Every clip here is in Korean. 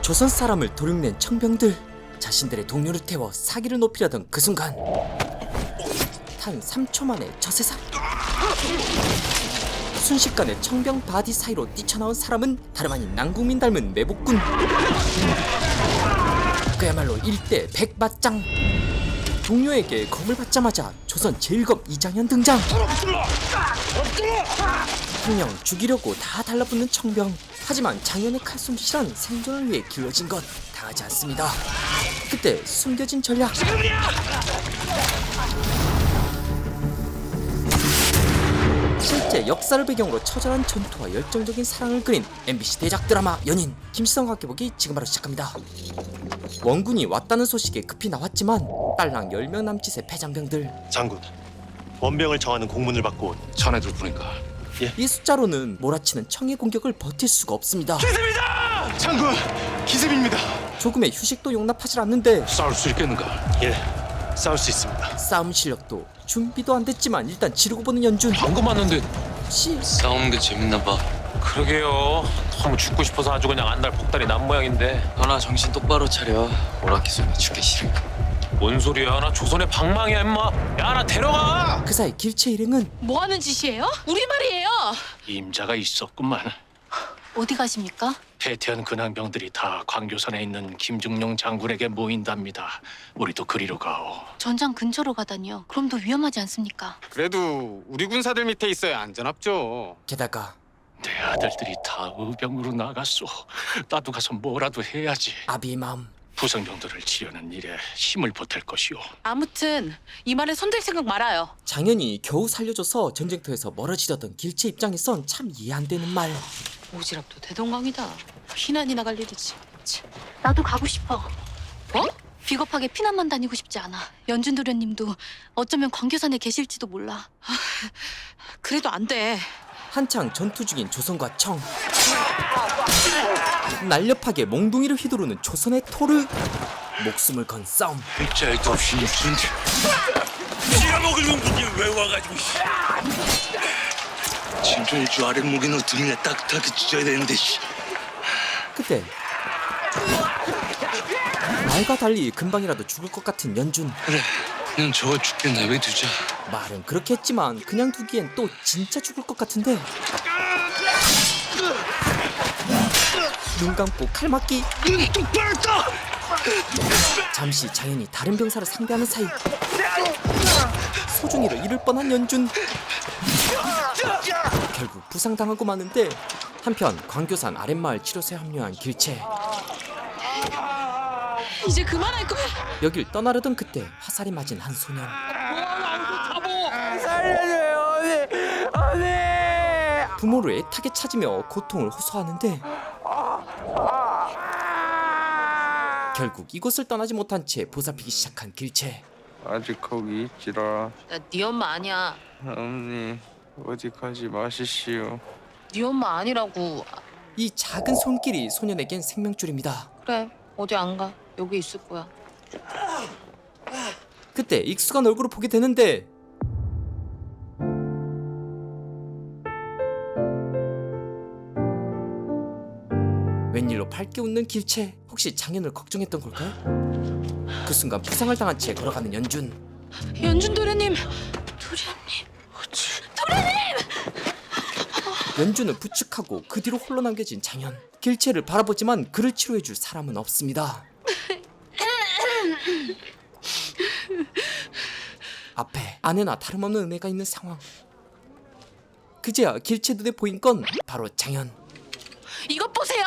조선 사람을 도륙낸 청병들, 자신들의 동료를 태워 사기를 높이려던 그 순간 단 3초 만에 저세상. 순식간에 청병 바디 사이로 뛰쳐나온 사람은 다름 아닌 남궁민 닮은 매복군. 그야말로 일대 백맞짱. 동료에게 검을 받자마자 조선 제일검 이장현 등장. 분명 죽이려고 다 달라붙는 청병. 하지만 장현의 칼솜씨란 생존을 위해 길러진 것 당하지 않습니다. 그때 숨겨진 전략. 실제 역사를 배경으로 처절한 전투와 열정적인 사랑을 그린 MBC 대작 드라마 연인 김시성과 함께보기 지금 바로 시작합니다. 원군이 왔다는 소식에 급히 나왔지만 딸랑 10명 남짓의 패잔병들. 장군, 원병을 정하는 공문을 받고 온 자네들 보니까 이 숫자로는 몰아치는 청의 공격을 버틸 수가 없습니다. 기습이다! 장군, 기습입니다. 조금의 휴식도 용납하지 않는데 싸울 수 있겠는가? 예, 싸울 수 있습니다. 싸움 실력도 준비도 안 됐지만 일단 지르고 보는 연준. 방금 왔는데 혹시 싸우는 게 재밌나 봐. 그러게요. 너무 죽고 싶어서 아주 그냥 안달 폭달이 난 모양인데. 너나 정신 똑바로 차려. 오락기술이 죽기 싫으니까. 뭔 소리야? 나 조선의 방망이야 임마. 야, 나 데려가. 그 사이 길체 일행은 뭐 하는 짓이에요? 우리 말이에요. 임자가 있었구만. 어디 가십니까? 패퇴한 근황병들이 다 광교산에 있는 김중룡 장군에게 모인답니다. 우리도 그리로 가오. 전장 근처로 가다니요. 그럼 더 위험하지 않습니까? 그래도 우리 군사들 밑에 있어야 안전합죠. 게다가 내 아들들이 다 의병으로 나갔소. 나도 가서 뭐라도 해야지. 아비의 마음. 부상병들을 치려는 일에 힘을 보탤 것이오. 아무튼 이 말에 손댈 생각 말아요. 장현이 겨우 살려줘서 전쟁터에서 멀어지려던 길체 입장에선 참 이해 안 되는 말. 오지랖도 대동강이다. 피난이 나갈 일이지. 참. 나도 가고 싶어. 뭐? 비겁하게 피난만 다니고 싶지 않아. 연준 도련님도 어쩌면 광교산에 계실지도 몰라. 그래도 안 돼. 한창 전투 중인 조선과 청. 날렵하게 몽둥이를 휘두르는 조선의 토르. 목숨을 건 싸움. 짤도 없이 무슨 빌어먹을 놈들이 왜 와가지고 진전일주 아랫목에는 등이나 따뜻하게 찢어야 되는데 그때 말과 달리 금방이라도 죽을 것 같은 연준. 그래 그냥 저거 죽게 내버려두자. 말은 그렇게 했지만 그냥 두기엔 또 진짜 죽을 것 같은데. 눈 감고 칼 맞기. 잠시 장현이 다른 병사를 상대하는 사이 소중이를 잃을 뻔한 연준. 결국 부상당하고 마는데 한편 광교산 아랫마을 치료소에 합류한 길체. 이제 그만할 거야. 여길 떠나려던 그때 화살이 맞은 한 소년. 부모를 애타게 찾으며 고통을 호소하는데 결국 이곳을 떠나지 못한 채 보살피기 시작한 길체. 아직 거기 있지라. 네 엄마 아니야. 어머니 어디 가지 마시시오. 네 엄마 아니라고. 이 작은 손길이 소년에겐 생명줄입니다. 그래 어디 안 가. 여기 있을 거야. 그때 익숙한 얼굴을 보게 되는데 웬일로 밝게 웃는 길체. 혹시 장현을 걱정했던 걸까요? 그 순간 부상을 당한 채 걸어가는 연준. 연준 도련님. 연준은 부축하고 그 뒤로 홀로 남겨진 장현. 길체를 바라보지만 그를 치료해줄 사람은 없습니다. 앞에 아내나 다름없는 은혜가 있는 상황. 그제야 길체 눈에 보인 건 바로 장현. 이것 보세요.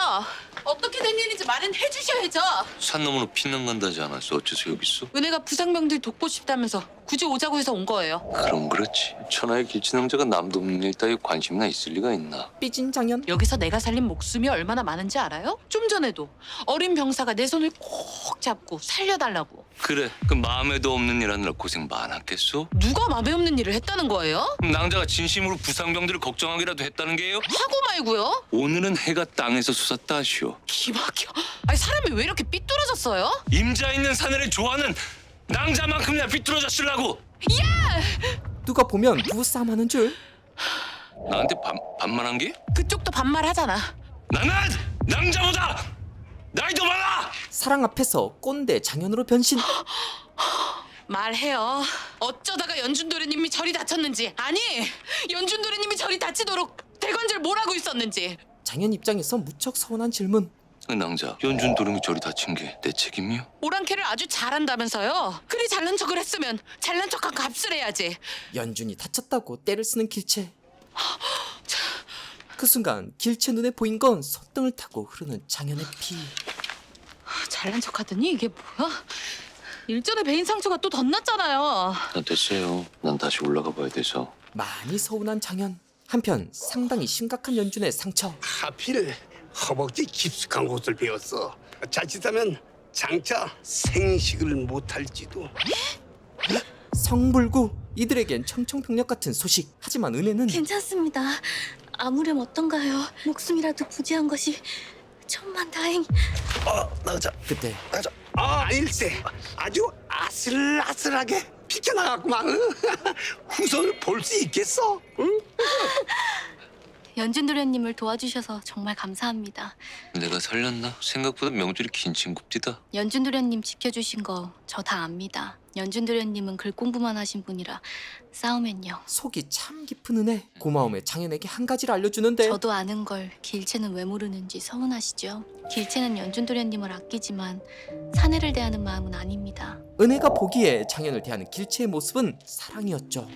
어떻게 된 일인지 말은 해주셔야죠. 산 너머로 피난 간다지 않았어? 어째서 여기 있어? 은혜가 부상병들 돕고 싶다면서 굳이 오자고 해서 온 거예요. 그럼 그렇지. 천하의 길친왕자가 남도 없는 일 따위 관심이나 있을 리가 있나? 삐진 장현. 여기서 내가 살린 목숨이 얼마나 많은지 알아요? 좀 전에도 어린 병사가 내 손을 꼭 잡고 살려달라고. 그래 그 마음에도 없는 일 하느라 고생 많았겠소? 누가 맘에 없는 일을 했다는 거예요? 낭자가 진심으로 부상병들을 걱정하기라도 했다는 게요? 하고 말고요. 오늘은 해가 땅에서 솟았다 하시오. 기막혀. 아니 사람이 왜 이렇게 삐뚤어졌어요? 임자 있는 사내를 좋아하는 낭자만큼이나 비뚤어졌으려고. 누가 보면 부부싸움 하는 줄. 나한테 반말한 게? 그쪽도 반말하잖아. 나는 낭자보다 나이도 많아. 사랑 앞에서 꼰대 장현으로 변신. 말해요. 어쩌다가 연준도련님이 저리 다쳤는지, 아니 연준도련님이 저리 다치도록 대관절 뭘 하고 있었는지. 장현 입장에서 무척 서운한 질문. 은왕자, 연준 도령이 저리 다친 게 내 책임이요? 오랑캐를 아주 잘한다면서요. 그리 잘난 척을 했으면 잘난 척한 값을 해야지. 연준이 다쳤다고 떼를 쓰는 길채. 그 순간 길채 눈에 보인 건 손등을 타고 흐르는 장현의 피. 잘난 척하더니 이게 뭐야? 일전에 베인 상처가 또 덧났잖아요. 난 됐어요. 난 다시 올라가 봐야 돼서. 많이 서운한 장현. 한편 상당히 심각한 연준의 상처. 하필 허벅지 깊숙한 곳을 베었어. 자칫하면 장차 생식을 못할지도. 성불구. 이들에겐 청청병력 같은 소식. 하지만 은혜는 괜찮습니다. 아무렴 어떤가요? 목숨이라도 부지한 것이 천만다행. 나가자. 그때 나가자. 아닐세. 아주 아슬아슬하게 비켜나갔구만. 후손을 볼 수 있겠어? 응? 연준도련님을 도와주셔서 정말 감사합니다. 내가 살렸나? 생각보다 명절이 긴 친구입니다. 연준도련님 지켜주신 거 저 다 압니다. 연준도련님은 글 공부만 하신 분이라 싸우면요. 속이 참 깊은 은혜. 고마움에 장현에게 한 가지를 알려주는데 저도 아는 걸 길채는 왜 모르는지 서운하시죠? 길채는 연준도련님을 아끼지만 사내를 대하는 마음은 아닙니다. 은혜가 보기에 장현을 대하는 길채의 모습은 사랑이었죠.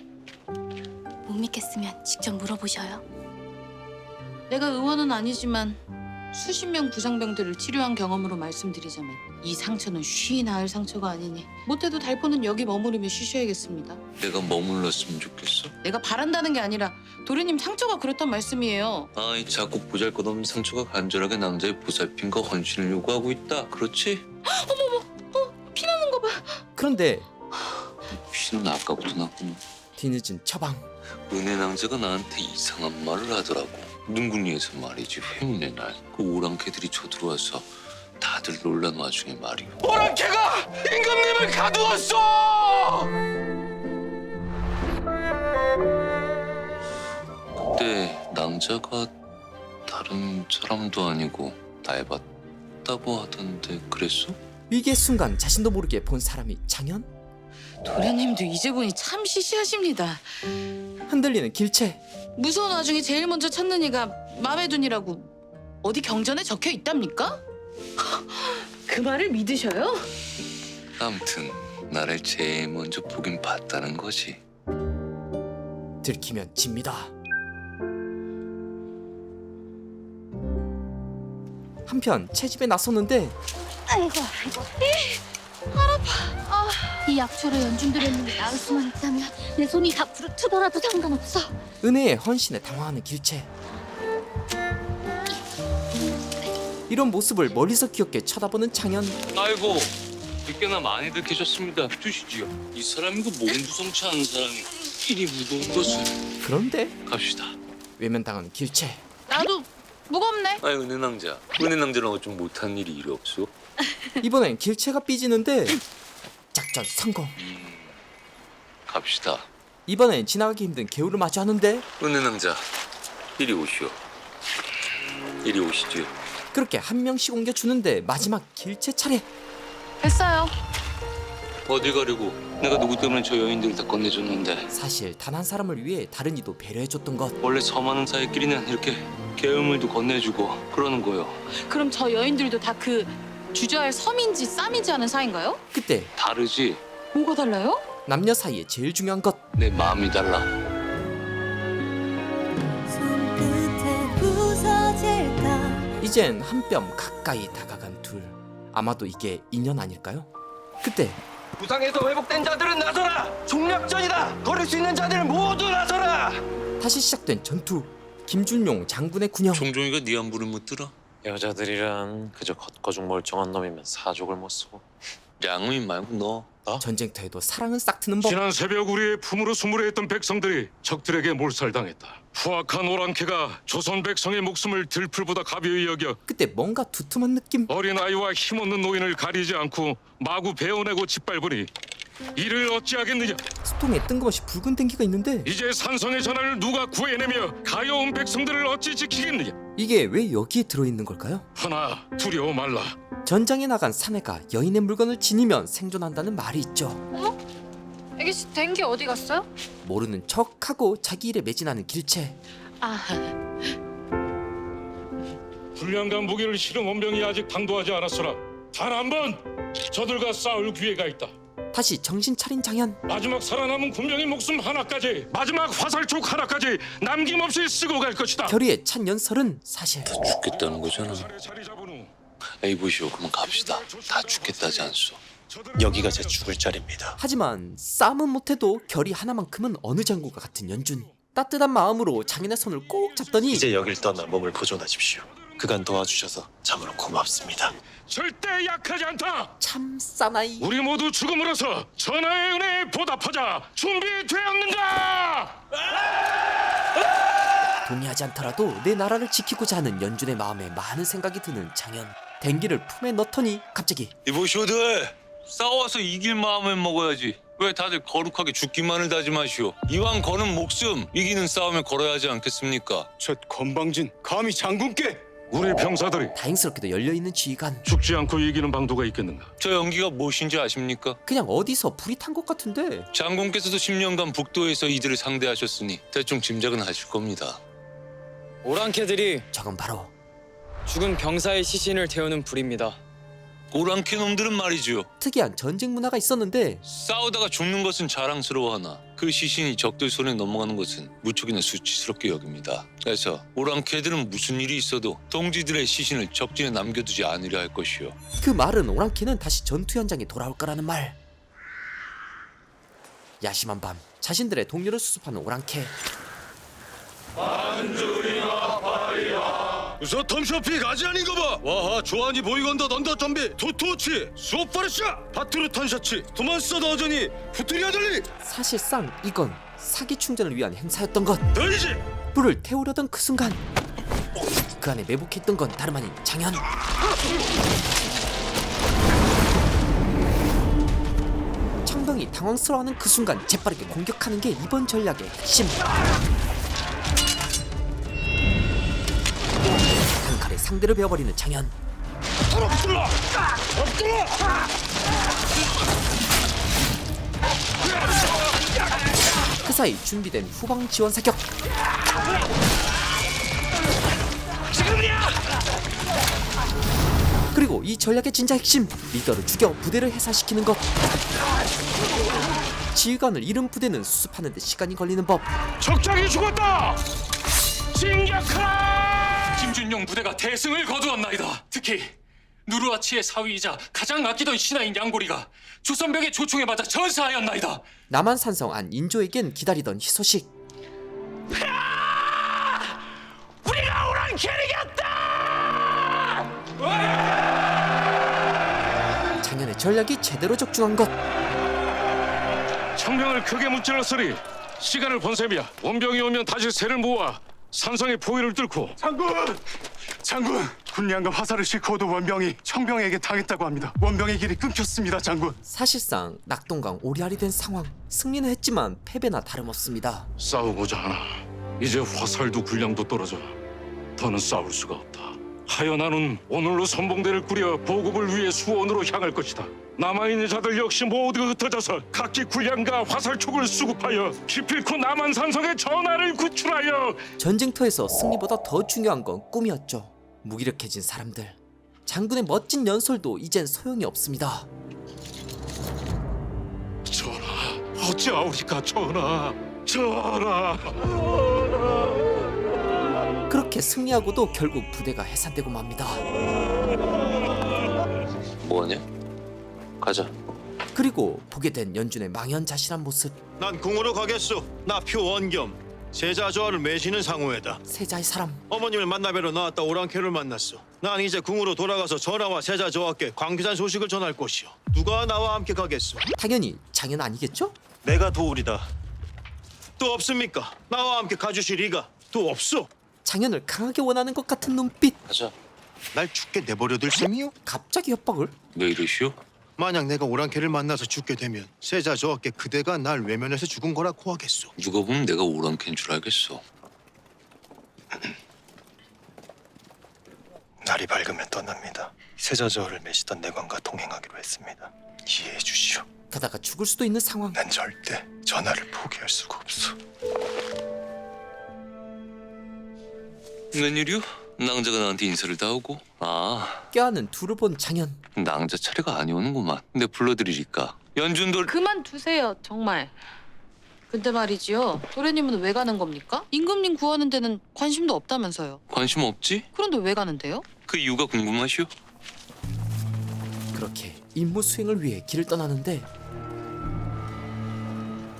못 믿겠으면 직접 물어보셔요. 내가 의원은 아니지만 수십 명 부상병들을 치료한 경험으로 말씀드리자면 이 상처는 쉬이 나을 상처가 아니니 못해도 달포는 여기 머무르며 쉬셔야겠습니다. 내가 머물렀으면 좋겠어? 내가 바란다는 게 아니라 도련님 상처가 그렇단 말씀이에요. 아이, 자꾸 보잘것없는 상처가 간절하게 낭자의 보살핌과 헌신을 요구하고 있다. 그렇지? 피나는 거 봐. 그런데 피는 아까부터 났구나. 뒤늦은 처방. 은혜 낭자가 나한테 이상한 말을 하더라고. 눈구리에서 말이지, 회문의 날 그 오랑캐들이 쳐들어와서 다들 놀란 와중에 말이오. 오랑캐가 임금님을 가두었어! 그때 낭자가 다른 사람도 아니고 날 봤다고 하던데 그랬어? 위기의 순간 자신도 모르게 본 사람이 장현? 도련님도 이제 보니 참 시시하십니다. 흔들리는 길채. 무서운 와중에 제일 먼저 찾는 이가 맘에 둔이라고 어디 경전에 적혀 있답니까? 그 말을 믿으셔요? 아무튼 나를 제일 먼저 보긴 봤다는 거지. 들키면 집니다. 한편 채집에 나섰는데 이 약초로 연준도련님이 나을 수만 있다면 내 손이 다 부르트더라도 상관없어. 은혜의 헌신에 당황하는 길채. 이런 모습을 멀리서 귀엽게 쳐다보는 장현. 아이고, 꽤나 많이들 계셨습니다. 드시지요. 이 사람이고 몸두성치 않은 사람이 이리 무거운 것을. 그런데 갑시다. 외면당한 길채. 나도 무겁네. 아이, 은혜 낭자. 은혜 낭자는 어쩜 못한 일이 이리 없어? 이번엔 길채가 삐지는데 작전 성공. 갑시다. 이번엔 지나가기 힘든 개울을 마주하는데 은혜 낭자, 이리 오시오. 이리 오시지요. 그렇게 한 명씩 옮겨주는데 마지막 길채 차례. 됐어요. 어디 가려고? 내가 누구 때문에 저 여인들을 다 건네줬는데. 사실 단 한 사람을 위해 다른 이도 배려해줬던 것. 원래 섬하는 사이끼리는 이렇게 계엄을도 건네주고 그러는 거요. 그럼 저 여인들도 다 그 주저할 섬인지 쌈인지 하는 사이인가요? 그때 다르지? 뭐가 달라요? 남녀 사이에 제일 중요한 것. 내 마음이 달라. 이젠 한 뼘 가까이 다가간 둘. 아마도 이게 인연 아닐까요? 그때 부상에서 회복된 자들은 나서라! 종략전이다! 걸을 수 있는 자들 모두 나서라! 다시 시작된 전투. 김준용 장군의 군영. 종종이가 네 안부를 묻더라. 여자들이란 그저 겉거죽 멀쩡한 놈이면 사족을 못 쓰고. 양의 말고 너. 전쟁터에도 사랑은 싹트는 법. 지난 새벽 우리의 품으로 수무르했던 백성들이 적들에게 몰살당했다. 후악한 오랑캐가 조선 백성의 목숨을 들풀보다 가벼이 여겨 그때 뭔가 두툼한 느낌. 어린아이와 힘없는 노인을 가리지 않고 마구 베어내고 짓밟으니 이를 어찌하겠느냐. 수통에 뜬금없이 붉은 댕기가 있는데 이제 산성의 전하를 누가 구해내며 가여운 백성들을 어찌 지키겠느냐. 이게 왜 여기에 들어있는 걸까요? 하나 두려워 말라. 전장에 나간 사내가 여인의 물건을 지니면 생존한다는 말이 있죠. 애기씨 댕기 어디 갔어요? 모르는 척하고 자기 일에 매진하는 길체. 아, 불량간 무기를 실은 원병이 아직 당도하지 않았으나 단 한 번 저들과 싸울 기회가 있다. 다시 정신 차린 장현. 마지막 살아남은 군병의 목숨 하나까지, 마지막 화살촉 하나까지 남김없이 쓰고 갈 것이다. 결의에 찬 연설은 사실 죽겠다는 거잖아. 자리 잡은 후 에이 보시오, 그만 갑시다. 다 죽겠다지 않소. 여기가 제 죽을 자리입니다. 하지만 싸움은 못해도 결의 하나만큼은 어느 장군과 같은 연준. 따뜻한 마음으로 장현의 손을 꼭 잡더니 이제 여길 떠나 몸을 보존하십시오. 그간 도와주셔서 참으로 고맙습니다. 절대 약하지 않다. 참 사나이. 우리 모두 죽음으로써 전하의 은혜에 보답하자. 준비되었는가? 동의하지 않더라도 내 나라를 지키고자 하는 연준의 마음에 많은 생각이 드는 장현. 댕기를 품에 넣더니 갑자기 이보시오들, 싸워서 이길 마음을 먹어야지. 왜 다들 거룩하게 죽기만을 다짐하시오? 이왕 거는 목숨, 이기는 싸움을 걸어야 하지 않겠습니까? 저 건방진 감히 장군께 우리 병사들이 다행스럽게도 열려있는 지휘관. 죽지 않고 이기는 방도가 있겠는가? 저 연기가 무엇인지 아십니까? 그냥 어디서 불이 탄 것 같은데. 장군께서도 10년간 북도에서 이들을 상대하셨으니 대충 짐작은 하실 겁니다. 오랑캐들이 저건 바로 죽은 병사의 시신을 태우는 불입니다. 오랑캐 놈들은 말이죠. 특이한 전쟁 문화가 있었는데 싸우다가 죽는 것은 자랑스러워하나 그 시신이 적들 손에 넘어가는 것은 무척이나 수치스럽게 여깁니다. 그래서 오랑캐들은 무슨 일이 있어도 동지들의 시신을 적진에 남겨두지 않으려 할 것이요. 그 말은 오랑캐는 다시 전투 현장에 돌아올 거라는 말. 야심한 밤 자신들의 동료를 수습하는 오랑캐. 우서 텀쇼피 가지 아닌가 봐. 와하 조한이 보이건다 넌다 점비 도토치 수업바르샤 바투르 탄샤치 도만스 더저니 후트리아들리 사실상 이건 사기 충전을 위한 행사였던 것. 너희지 불을 태우려던 그 순간 그 안에 매복했던 건 다름 아닌 장현. 청동이 당황스러워하는 그 순간 재빠르게 공격하는 게 이번 전략의 핵심. 단칼에 상대를 베어버리는 장현. 그 사이 준비된 후방 지원 사격. 그리고 이 전략의 진짜 핵심, 리더를 죽여 부대를 해산시키는 것. 지휘관을 잃은 부대는 수습하는 데 시간이 걸리는 법. 적장이 죽었다. 진격하라. 김준용 부대가 대승을 거두었나이다. 특히 누르아치의 사위이자 가장 아끼던 신하인 양고리가 조선병의 조총에 맞아 전사하였나이다. 남한산성 안 인조에겐 기다리던 희소식. 우리가 오랑캐를 이겼다. 장현의 전략이 제대로 적중한 것. 청병을 크게 무찔렀으니 시간을 본 셈이야. 원병이 오면 다시 새를 모아 산성의 포위를 뚫고. 장군 군량과 화살을 싣고 오던 원병이 청병에게 당했다고 합니다. 원병의 길이 끊겼습니다. 장군 사실상 낙동강 오리알이 된 상황. 승리는 했지만 패배나 다름없습니다. 싸우고자 하나 이제 화살도 군량도 떨어져 더는 싸울 수가 없다. 하여 나는 오늘로 선봉대를 꾸려 보급을 위해 수원으로 향할 것이다. 남아있는 자들 역시 모두 흩어져서 각기 군량과 화살촉을 수급하여 기필코 남한산성의 전하를 구출하여. 전쟁터에서 승리보다 더 중요한 건 꿈이었죠. 무기력해진 사람들. 장군의 멋진 연설도 이젠 소용이 없습니다. 전하, 어찌하오리까 전하. 전하. 그렇게 승리하고도 결국 부대가 해산되고 맙니다. 뭐하냐? 가자. 그리고 보게 된 연준의 망연자실한 모습. 난 궁으로 가겠소. 나 표원겸 세자 저하를 매시는 상호에다. 세자의 사람. 어머님을 만나뵈러 나왔다 오랑캐를 만났소. 난 이제 궁으로 돌아가서 전하와 세자 저하께 광기산 소식을 전할 것이오. 누가 나와 함께 가겠소? 당연히 장현 아니겠죠? 내가 도우리다. 또 없습니까? 나와 함께 가주실 이가 또 없소. 장현을 강하게 원하는 것 같은 눈빛. 가자. 날 죽게 내버려둘 셈이오? 갑자기 협박을? 왜 이러시오? 만약 내가 오랑캐를 만나서 죽게 되면 세자 저하께 그대가 날 외면해서 죽은 거라고 하겠소. 누가 보면 내가 오랑캐인 줄 알겠어. 날이 밝으면 떠납니다. 세자저를 매시던 내관과 동행하기로 했습니다. 이해해 주시오. 가다가 죽을 수도 있는 상황. 난 절대 전하를 포기할 수가 없어. 웬일이요? 낭자가 나한테 인사를 다 하고? 아, 껴안은 둘을 본 장현. 낭자 차례가 아니오는구만. 근데 불러드리니까 연준돌. 그만두세요, 정말. 근데 말이지요. 도련님은 왜 가는 겁니까? 임금님 구하는 데는 관심도 없다면서요. 관심 없지? 그런데 왜 가는데요? 그 이유가 궁금하시오? 그렇게 임무 수행을 위해 길을 떠나는데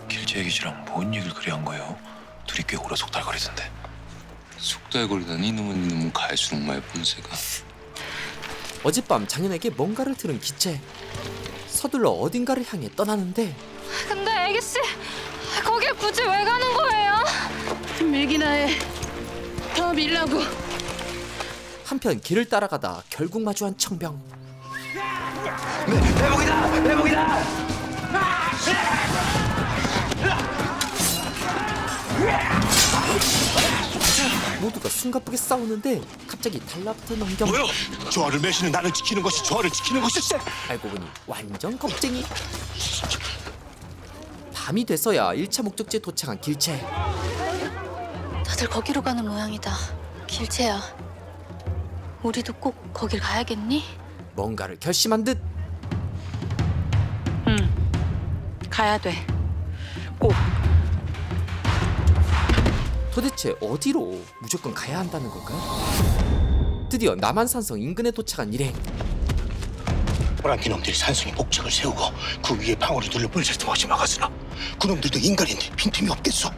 길재 기지랑 뭔 얘기를 그리 한 거예요? 둘이 꽤 오래 속달거리던데. 속달거리다니 이놈은 갈수록마의 본세가. 어젯밤 장현에게 뭔가를 들은 기채. 서둘러 어딘가를 향해 떠나는데 근데 애기씨, 거길 굳이 왜 가는 거예요? 밀기나 해. 더 밀라고. 한편 길을 따라가다 결국 마주한 청병. 모두가 숨가쁘게 싸우는데 갑자기 달라붙은 원경. 뭐요? 조화를 매시는 나를 지키는 것이 조화를 지키는 것일세. 알고 보니 완전 겁쟁이. 밤이 돼서야 1차 목적지에 도착한 길채. 다들 거기로 가는 모양이다. 길채야, 우리도 꼭 거길 가야겠니? 뭔가를 결심한 듯. 가야 돼. 도대체 어디로 무조건 가야 한다는 걸까? 드디어 남한산성 인근에 도착한 일행. 오랑캐 놈들이 산성에 목적을 세우고 그 위에 방어를 둘러 뿔질tum없이 막았으나 그놈들도 인간인데 빈틈이 없겠소.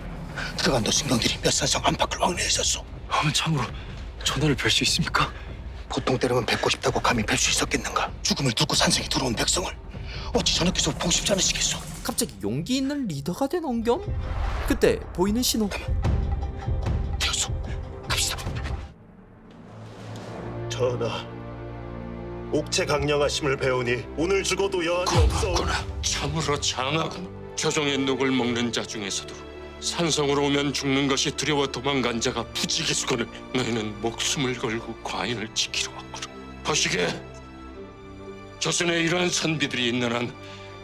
들어간 도승경들이 몇 산성 안팎을 왕래했었소. 참으로 전하를 뵐 수 있습니까? 보통 때라면 뵙고 싶다고 감히 뵐 수 있었겠는가. 죽음을 뚫고 산성에 들어온 백성을 어찌 전하께서 보고 싶지 않으시겠소. 갑자기 용기 있는 리더가 된 원겸? 그때 보이는 신호. 되었소. 갑시다. 전하, 옥체 강령하심을 배우니 오늘 죽어도 여한이 없어. 참으로 장하군. 교정의 녹을 먹는 자 중에서도 산성으로 오면 죽는 것이 두려워 도망간 자가 부지기수거늘 너희는 목숨을 걸고 과인을 지키러 왔구나. 보시게, 조선에 이러한 선비들이 있는 한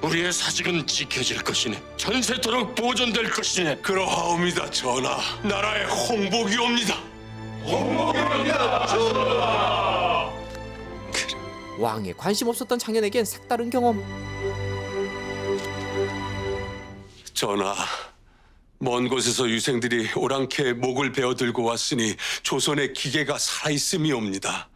우리의 사직은 지켜질 것이네. 전세토록 보존될 것이네. 그러하옵니다, 전하. 나라의 홍복이옵니다. 왕에 관심 없었던 장현에겐 색다른 경험. 전하, 먼 곳에서 유생들이 오랑캐의 목을 베어 들고 왔으니 조선의 기계가 살아있음이옵니다.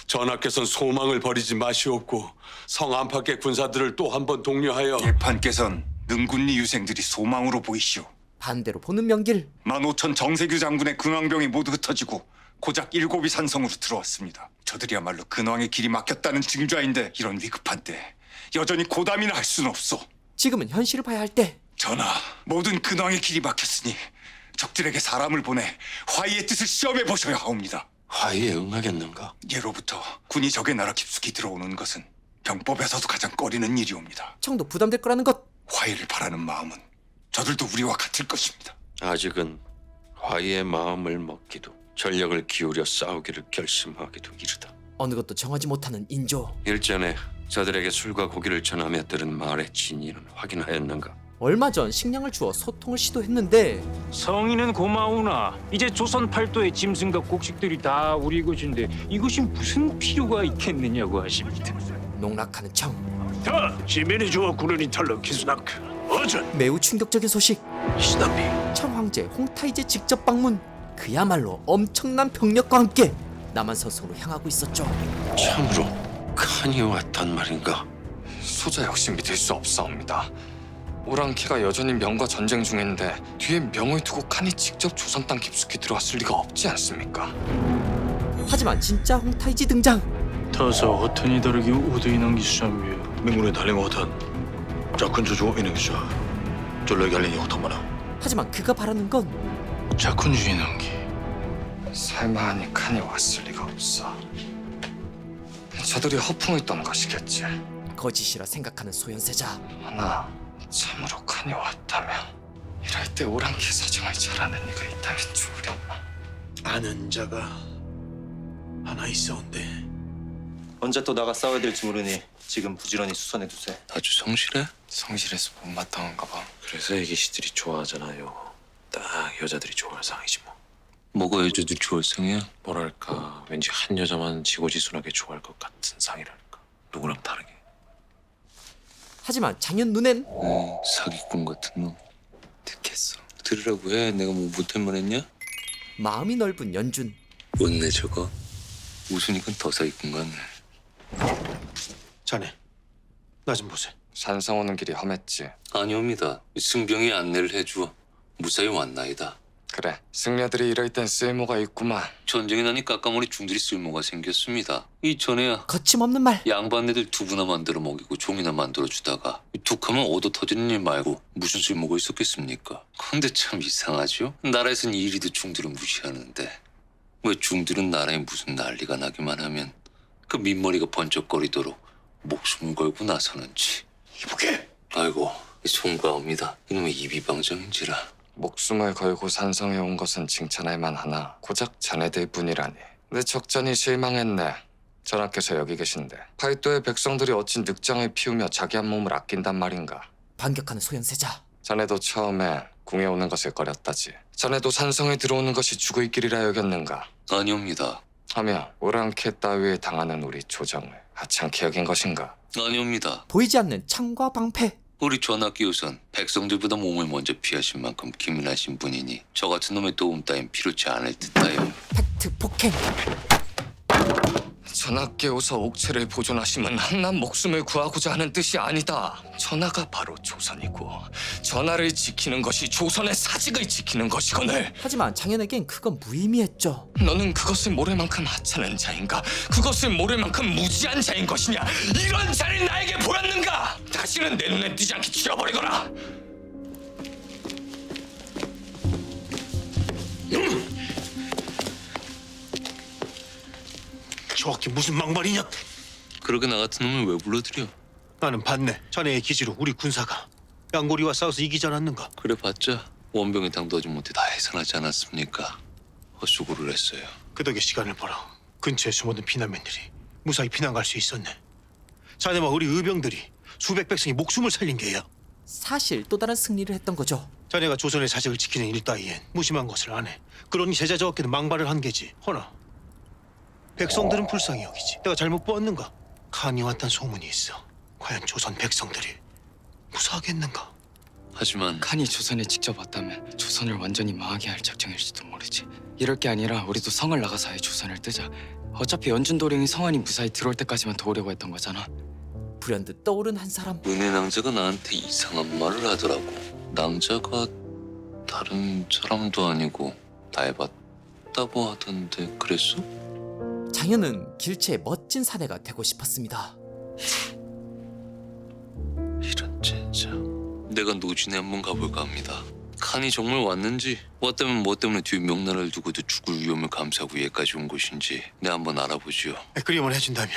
전하께서는 소망을 버리지 마시옵고 성 안팎의 군사들을 또 한 번 독려하여 일판께선 능군리 유생들이 소망으로 보이시오. 반대로 보는 명길. 15,000 정세규 장군의 근왕병이 모두 흩어지고 고작 7이 산성으로 들어왔습니다. 저들이야말로 근왕의 길이 막혔다는 증좌인데 이런 위급한 때 여전히 고담이나 할 수는 없소. 지금은 현실을 봐야 할 때. 전하, 모든 근왕의 길이 막혔으니 적들에게 사람을 보내 화의의 뜻을 시험해 보셔야 하옵니다. 화의에 응하겠는가? 예로부터 군이 적의 나라 깊숙이 들어오는 것은 병법에서도 가장 꺼리는 일이옵니다. 청도 부담될 거라는 것. 화의를 바라는 마음은 저들도 우리와 같을 것입니다. 아직은 화의의 마음을 먹기도 전력을 기울여 싸우기를 결심하기도 이르다. 어느 것도 정하지 못하는 인조. 일전에 저들에게 술과 고기를 전하며 들은 말의 진위는 확인하였는가? 얼마 전 식량을 주어 소통을 시도했는데 성인은 고마우나 이제 조선 팔도의 짐승과 곡식들이 다 우리 것인데 이것이 무슨 필요가 있겠느냐고 하십니다. 농락하는 청. 자, 지면이 주어 구르니 탈러 기수나크. 어전 매우 충격적인 소식. 시담비. 청 황제 홍타이제 직접 방문. 그야말로 엄청난 병력과 함께 남한산성으로 향하고 있었죠. 참으로 칸이 왔단 말인가? 소자 역시 믿을 수 없사옵니다. 오랑캐가 여전히 명과 전쟁 중인데 뒤에 명을 두고 칸이 직접 조선 땅 깊숙이 들어왔을 리가 없지 않습니까? 하지만 진짜 홍타이지 등장. 더서 허튼이 다르게 우드이 넘기수자며 맹군의 달링 호탄. 자큰 주주 이능수. 졸라 갈리니 호탄마나. 하지만 그가 바라는 건 자쿤주의 넘기. 살만하니 칸이 왔을 리가 없어. 저들이 허풍을 떤 것이겠지. 거짓이라 생각하는 소현세자. 하나 참으로 칸이 왔다면 이럴 때 오랑캐 사정을 잘 아는 이가 있다면 좋으련만. 아는 자가 하나 있어온데. 언제 또 나가 싸워야 될지 모르니 지금 부지런히 수선해 두세. 아주 성실해? 성실해서 못마땅한가 봐. 그래서 애기씨들이 좋아하잖아요. 딱 여자들이 좋아할 상이지 뭐. 뭐가 여자들 좋아할 상이야? 뭐랄까 왠지 한 여자만 지고지순하게 좋아할 것 같은 상이랄까. 누구랑 다르게. 하지만 장현 눈엔 사기꾼 같은 놈. 듣겠어. 들으라고 해. 내가 뭐 못할 말 했냐? 마음이 넓은 연준. 뭔데 저거? 웃으니까 더 사기꾼 같네. 자네, 나 좀 보세. 산성 오는 길이 험했지. 아니옵니다. 승병이 안내를 해주어 무사히 왔나이다. 그래, 승려들이 이럴 땐 쓸모가 있구만. 전쟁이 나니 깎아머리 중들이 쓸모가 생겼습니다. 이전에야 거침없는 말. 양반네들 두부나 만들어 먹이고 종이나 만들어 주다가 툭하면 얻어 터지는 일 말고 무슨 쓸모가 있었겠습니까? 근데 참 이상하죠? 나라에선 이리도 중들을 무시하는데 왜 중들은 나라에 무슨 난리가 나기만 하면 그 민머리가 번쩍거리도록 목숨을 걸고 나서는지. 이보게. 아이고, 송가옵니다. 이놈의 이비방정인지라. 목숨을 걸고 산성에 온 것은 칭찬할 만하나 고작 자네들 뿐이라니. 내 적잖이 실망했네. 전하께서 여기 계신데 팔도의 백성들이 어찌 늑장을 피우며 자기 한 몸을 아낀단 말인가. 반격하는 소현세자. 자네도 처음에 궁에 오는 것을 꺼렸다지. 자네도 산성에 들어오는 것이 죽을 길이라 여겼는가. 아니옵니다. 하며 오랑캐 따위에 당하는 우리 조정을 하찮게 여긴 것인가. 아니옵니다. 보이지 않는 창과 방패. 우리 전하께서는 백성들보다 몸을 먼저 피하신 만큼 기민하신 분이니 저 같은 놈의 도움 따윈 필요치 않을 듯하여. 팩트 폭행. 전하께서 옥체를 보존하심은 한낱 목숨을 구하고자 하는 뜻이 아니다. 전하가 바로 조선이고 전하를 지키는 것이 조선의 사직을 지키는 것이거늘. 하지만 장현에겐 그건 무의미했죠. 너는 그것을 모를 만큼 하찮은 자인가? 그것을 모를 만큼 무지한 자인 것이냐? 이런 자를 나에게 보였는가? 다시는 내 눈에 띄지 않게 치워버리거라. 정확히 무슨 막말이냐? 그러게 나 같은 놈을 왜 불러들여? 나는 봤네. 자네의 기지로 우리 군사가 양고리와 싸워서 이기지 않았는가? 그래 봤자 원병의 당도 하지 못해 다 해산하지 않았습니까? 헛수고를 했어요. 그 덕에 시간을 벌어 근처에 숨어든 피난민들이 무사히 피난 갈 수 있었네. 자네와 우리 의병들이 수백 백성이 목숨을 살린 게야. 사실 또 다른 승리를 했던 거죠. 자네가 조선의 사직을 지키는 일 따위엔 무심한 것을 안 해. 그러니 제자저 어깨도 망발을 한 게지. 허나 백성들은 불쌍히 여기지. 내가 잘못 보았는가? 칸이 왔단 소문이 있어. 과연 조선 백성들이 무사하겠는가? 하지만 칸이 조선에 직접 왔다면 조선을 완전히 망하게 할 작정일지도 모르지. 이럴 게 아니라 우리도 성을 나가서 아예 조선을 뜨자. 어차피 연준도령이 성안이 무사히 들어올 때까지만 도우려고 했던 거잖아. 불현듯 떠오른 한 사람. 은혜 낭자가 나한테 이상한 말을 하더라고. 낭자가 다른 사람도 아니고 다 해봤다고 하던데 그랬어? 장현은 길체의 멋진 사내가 되고 싶었습니다. 이런 젠장. 내가 노진에 한번 가볼까 합니다. 칸이 정말 왔는지 왔다면 뭐 때문에 뒤에 명나라를 두고도 죽을 위험을 감수하고 여기까지 온 것인지 내 한번 알아보지요. 그리만 해준다면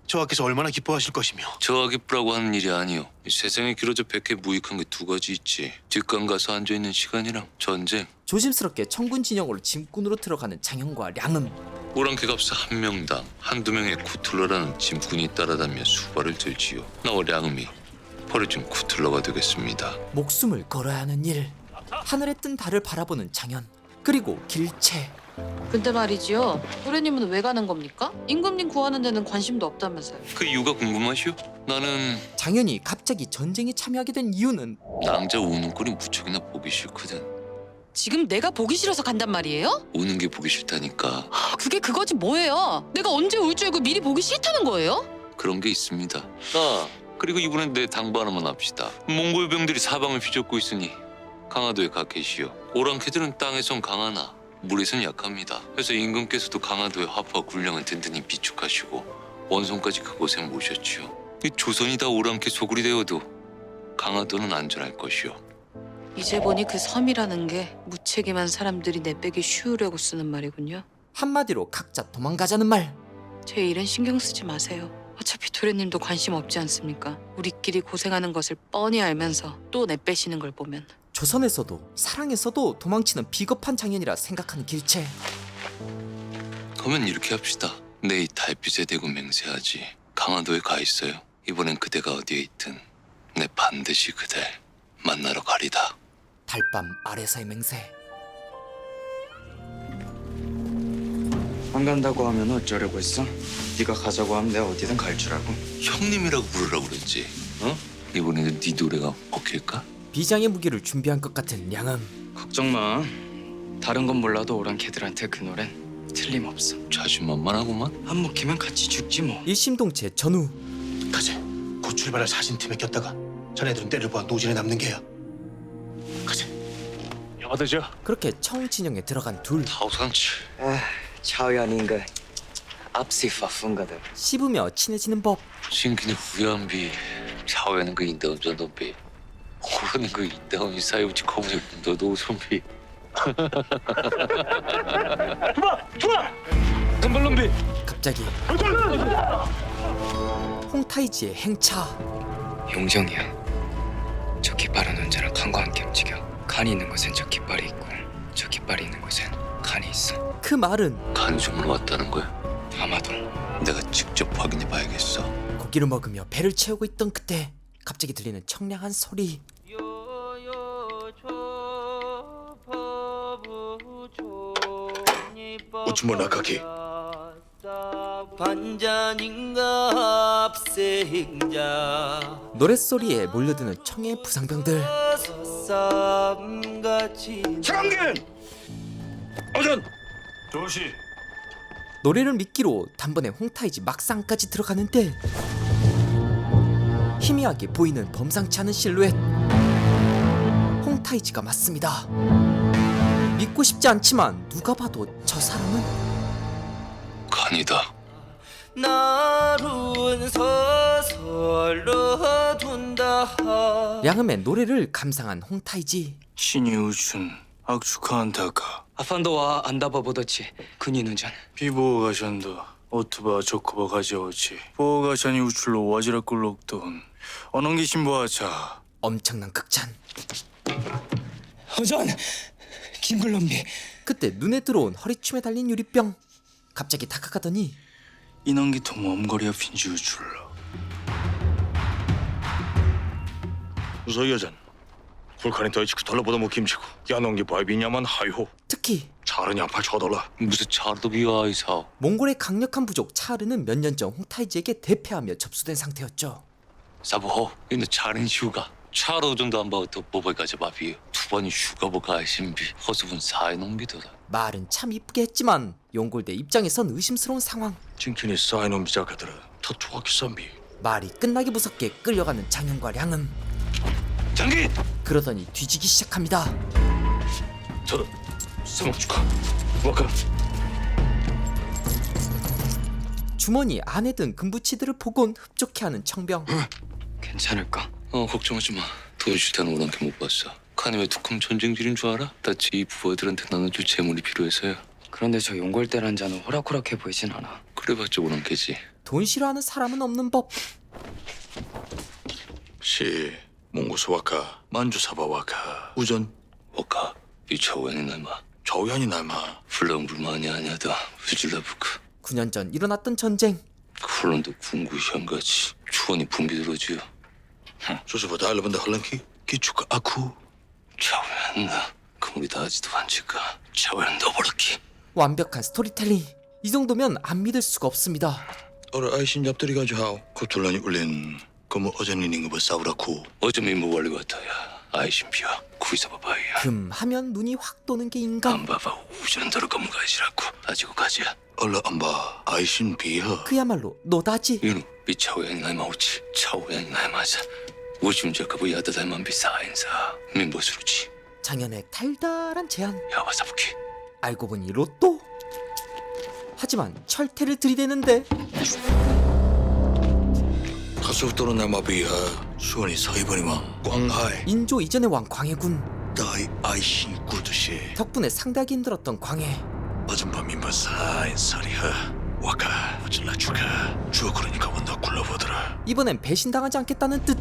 저하께서 얼마나 기뻐하실 것이며. 저하 기쁘라고 하는 일이 아니요. 이 세상에 길어져 백해 무익한 게 두 가지 있지. 뒷간 가서 앉아있는 시간이랑 전쟁. 조심스럽게 청군 진영으로 짐꾼으로 들어가는 장현과 량음. 오랑캐 값사 한 명당 한두 명의 쿠틀러라는 짐꾼이 따라다니며 수발을 들지요. 나와 량음이 버려진 쿠틀러가 되겠습니다. 목숨을 걸어야 하는 일. 하늘에 뜬 달을 바라보는 장현. 그리고 길체. 근데 말이지요. 도련님은 왜 가는 겁니까? 임금님 구하는 데는 관심도 없다면서요. 그 이유가 궁금하시오? 나는 장현이 갑자기 전쟁에 참여하게 된 이유는 낭자 우는 꼴이 무척이나 보기 싫거든. 지금 내가 보기 싫어서 간단 말이에요? 우는 게 보기 싫다니까. 그게 그거지 뭐예요? 내가 언제 울 줄 알고 미리 보기 싫다는 거예요? 그런 게 있습니다. 그리고 이번엔 내 당부 하나만 합시다. 몽골 병들이 사방을 휘젓고 있으니 강화도에 가 계시오. 오랑캐들은 땅에선 강하나 물에선 약합니다. 그래서 임금께서도 강화도의 화포와 군량을 든든히 비축하시고 원성까지 그곳에 모셨지요. 이 조선이 다 오랑캐 소굴이 되어도 강화도는 안전할 것이오. 이제 보니 그 섬이라는 게 무책임한 사람들이 내빼기 쉬우려고 쓰는 말이군요. 한마디로 각자 도망가자는 말. 제 일은 신경 쓰지 마세요. 어차피 도련님도 관심 없지 않습니까? 우리끼리 고생하는 것을 뻔히 알면서 또 내빼시는 걸 보면. 조선에서도 사랑에서도 도망치는 비겁한 장현이라 생각하는 길체. 그러면 이렇게 합시다. 내 이 달빛에 대고 맹세하지. 강화도에 가 있어요. 이번엔 그대가 어디에 있든 내 반드시 그댈 만나러 가리다. 달밤 아래서의 맹세. 안 간다고 하면 어쩌려고 했어? 네가 가자고 하면 내가 어디든 갈 줄 알고. 형님이라고 부르라고 그랬지. 어? 이번에는 네 노래가 먹힐까? 비장의 무기를 준비한 것 같은 양음. 걱정 마. 다른 건 몰라도 오랑캐들한테 그 노래는 틀림없어. 자신만만하구만. 안 먹히면 같이 죽지 뭐. 일심동체 전후. 가재. 곧 출발할 사진팀에 꼈다가 자네들은 때를 보아 노진에 남는 게야. 가재. 여보죠. 그렇게 청진영에 들어간 둘. 타오상치. 차우연인가 압시파fun가들. 씹으며 친해지는 법. 신기는 후연비. 차오에는 그 인다운 전돈비. 호르는 그 인다운 사이우치 커브를 너도 손비. 선발론비. 갑자기 홍타이지의 행차. 용정이야. 저 깃발은 언제나 칸과 함께 움직여. 칸이 있는 곳엔 저 깃발이 있고 저 깃발이 있는 곳엔 칸이 있어. 그 말은 간수문으로 왔다는 거야? 아마도. 내가 직접 확인해 봐야겠어. 고기를 먹으며 배를 채우고 있던 그때 갑자기 들리는 청량한 소리. 우츠모 나카키. 노랫소리에 몰려드는 청의 부상병들. 차강균! 어전! 조시. 노래를 미끼로 단번에 홍타이지 막상까지 들어가는데 희미하게 보이는 범상치 않은 실루엣. 홍타이지가 맞습니다. 믿고 싶지 않지만 누가 봐도 저 사람은 간이다. 양음의 노래를 감상한 홍타이지. 신이 우춘 악축한다가 아판도와 안다바보더치 근이누전. 비보가샨다 오토바 조코바 가져오지 보가샨이 우출로 와지라꿀록돈 어농기 신보하자. 엄청난 극찬. 허전 김글럼비. 그때 눈에 들어온 허리춤에 달린 유리병. 갑자기 다가가더니 이నం기 톰엄거리야 핀지 우출로 우서여전. 굴칸이 더이치고 돌려보다 못 김치고 야농기 바이비냐만 하이호. 특히 차르니 한팔 쳐돌라. 무슨 차르도 비와이사오. 몽골의 강력한 부족 차르는 몇 년 전 홍타이지에게 대패하며 접수된 상태였죠. 사보호 이는 차른 휴가. 차로 정도 안 봐도 보벌까지 마비. 두 번이 휴가 보가 신비. 허수분 사이농비도다. 말은 참 이쁘게 했지만 용골대 입장에선 의심스러운 상황. 징킨이 쌓이놈 비자카들아 터투와키 선비. 말이 끝나기 무섭게 끌려가는 장현과 량은. 장기! 그러더니 뒤지기 시작합니다. 저 사막주카 와카. 주머니 안에 든 금부치들을 보곤 흡족해하는 청병. 괜찮을까? 걱정하지 마. 돈 싫다는 오랑캐 못 봤어. 칸이 왜 툭하면 전쟁질인 줄 알아? 나지 이 부하들한테 나눠줄 재물이 필요해서야. 그런데 저 용골대란 자는 호락호락해 보이진 않아. 그래봤자 오랑캐지. 돈 싫어하는 사람은 없는 법. 시 몽고스 와카 만주사바 와카 우전 워카 이 차오ян이 날마. 저우ян이 날마. 불렁불만이 아니하다. 후질라부크. 9년 전 일어났던 전쟁. 쿨런도 궁구현같이 추원이 붕비들어지요. 조수보 달러본데 헐렁키 기축가 아쿠. 차오yan 나 그물이 닿지도 않을까. 차오yan 너버럭키. 완벽한 스토리텔링. 이 정도면 안 믿을 수가 없습니다. 어라 아이신 옆들이 가지하오 코툴란이 울린 그뭐 어제니는 거 싸우라쿠. 어쩌면 뭐 원리 같아야. 아이신비야 구이사바바이야. 하면 눈이 확 도는 게 인간. 안바바 우전 들어가면 가지라고. 아지고 가지야. 얼라 안바 아이신 비하. 그야말로 노다지. 이누 비차오ян이 날마오치. 차오ян이 날마자. 우심저가부 야다달만 비싸인사. 민보스루치. 장현의 달달한 제안. 야와사부키. 알고 보니 로또. 하지만 철퇴를 들이대는데 가수도로 날마 비하 수원이 사이버니마 광하이. 인조 이전의 왕 광해군. 다이 아이신 꿀드시. 덕분에 상대하기 힘들었던 광해. 어젯밤 민바사인 사리하 와카 어질라주가 주어 그러니까 원다 굴러보더라. 이번엔 배신당하지 않겠다는 뜻.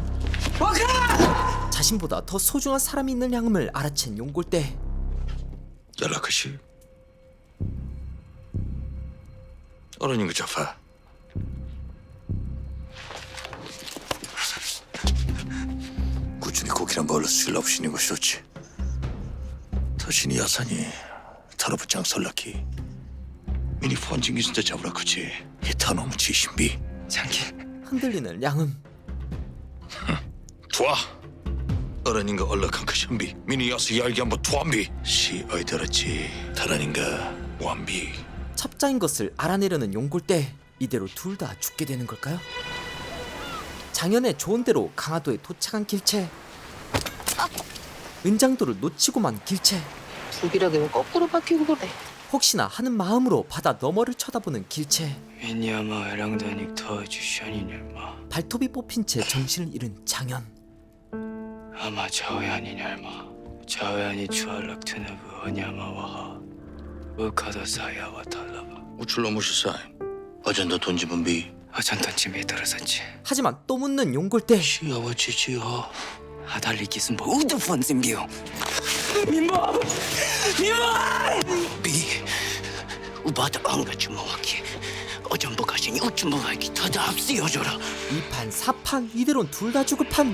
와카! 자신보다 더 소중한 사람이 있는 양음을 알아챈 용골대. 연락하시 어른인 거 잡아. 꾸준히 고기란 벌로 술 없이는 거 싫었지. 더신이 야산이 타로부장 설라키 미니 펀징이 진짜 잡으라 그지. 히타놈 지신비 장기 흔들리는 량음. 투아 어른인 거 얼럭한 그 신비 미니 야스 얄기 한번 투안비 시 어이 들었지. 다른인가 완비. 첩자인 것을 알아내려는 용골대. 이대로 둘 다 죽게 되는 걸까요? 장현의 조언대로 강화도에 도착한 길체. 은장도를 놓치고만 길체. 불길하게 거꾸로 바뀌고 그래. 혹시나 하는 마음으로 바다 너머를 쳐다보는 길체. 왜냐마 해랑다닉 터주션이냐마 발톱이 뽑힌 채 정신을 잃은 장현. 아마 자오야니냐마 자오야니 추알락트나브 어냐마와하 우카다사야와 달라바 우출로 무시사인 어젠다 돈 집은 비 어전던짐에 들어섰지 하지만 또 묻는 용골대. 시야와 지지하 아달리 기슨 뭐 우드펀 셈기요 민마 비 우바다 엉가 주모하기 어전보 가시니 우주모하기 다다 합시여줘라. 2판 4판 이대로는 둘 다 죽을 판.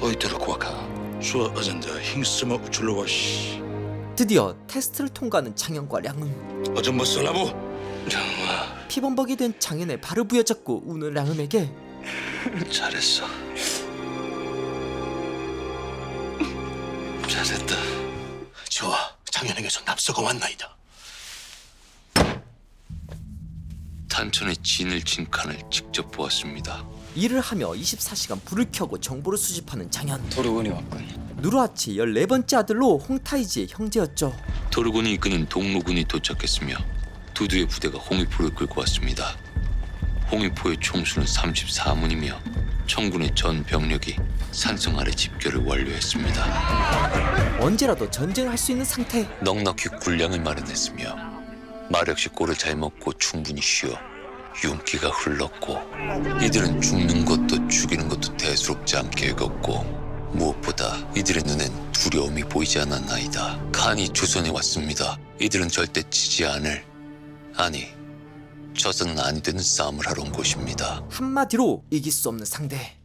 어이테르 쿠아카 수어 어젠다 힝스마 우출로 와시 드디어 테스트를 통과하는 장현과 량음. 어전 뭐 썰라보 피범벅이 된 장현의 발을 부여잡고 우는 량음에게 잘했어. 잘했다. 좋아. 장현에게서 납서가 왔나이다. 단천의 진을 친 칸을 직접 보았습니다. 일을 하며 24시간 불을 켜고 정보를 수집하는 장현. 도르군이 왔군. 누르하치 14번째 아들로 홍타이지의 형제였죠. 도르군이 이끄는 동로군이 도착했으며 두두의 부대가 홍위포를 끌고 왔습니다. 홍위포의 총수는 34문이며 청군의 전 병력이 산성 아래 집결을 완료했습니다. 언제라도 전쟁을 할 수 있는 상태. 넉넉히 군량을 마련했으며 마력시 꼴을 잘 먹고 충분히 쉬어 윤기가 흘렀고 이들은 죽는 것도 죽이는 것도 대수롭지 않게 여겼고 무엇보다 이들의 눈엔 두려움이 보이지 않았나이다. 칸이 조선에 왔습니다. 이들은 절대 지지 않을, 아니 져서는 아니 되는 싸움을 하러 온 것입니다. 한마디로 이길 수 없는 상대.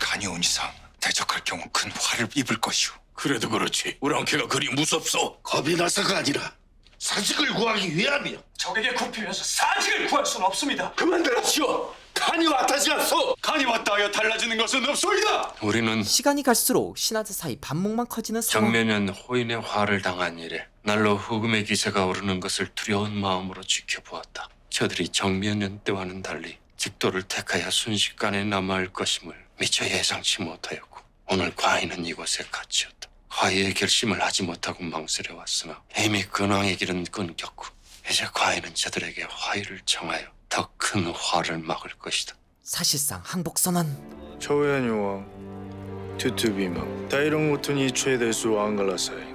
간이 온 이상 대적할 경우 큰 화를 입을 것이오. 그래도 그렇지. 우랑캐가 그리 무섭소. 겁이 나서가 아니라 사직을 구하기 위함이야. 적에게 굽히면서 사직을 구할 수는 없습니다. 그만들었시오. 간이 왔다지 않소. 간이 왔다 하여 달라지는 것은 없소이다. 우리는 시간이 갈수록 신하들 사이 반목만 커지는 상황. 정면연 호인의 화를 당한 이래 날로 후금의 기세가 오르는 것을 두려운 마음으로 지켜보았다. 저들이 정면연 때와는 달리 직도를 택하여 순식간에 남아할 것임을 미처 예상치 못하였고 오늘 과인은 이곳에 갇혔다. 화의의 결심을 하지 못하고 망설여왔으나 이미 근왕의 길은 끊겼고 이제 과인은 저들에게 화의를 청하여 더 큰 화를 막을 것이다. 사실상 항복선언. 자오야니 왕 투투비마 다이롱우투니 최대수 앙갈라사이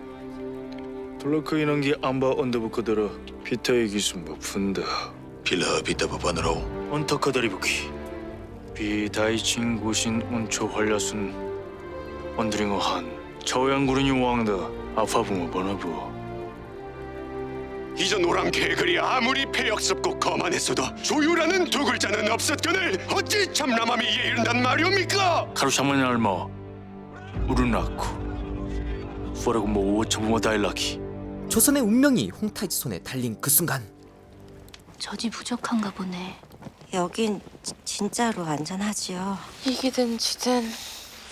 돌로크 이런기 안바 언더부크더러 피터의 기순부 분다 빌라 비타부반으로 언터카다리부키 비다이칭 고신 온초 활려순 언드링어 한 자오양구르니 왕다 아파붕어 번화부 이전 오랑캐의 글이 아무리 폐역스럽고 거만했어도 조유라는 두 글자는 없었거늘 어찌 참남함이 이에 이른단 말이옵니까? 카루샤마니 알마 우르나쿠 포라고 뭐 오처부모 다일라키 조선의 운명이 홍타이지 손에 달린 그 순간. 저지 부족한가 보네. 여긴 진짜로 안전하지요. 이기든 지든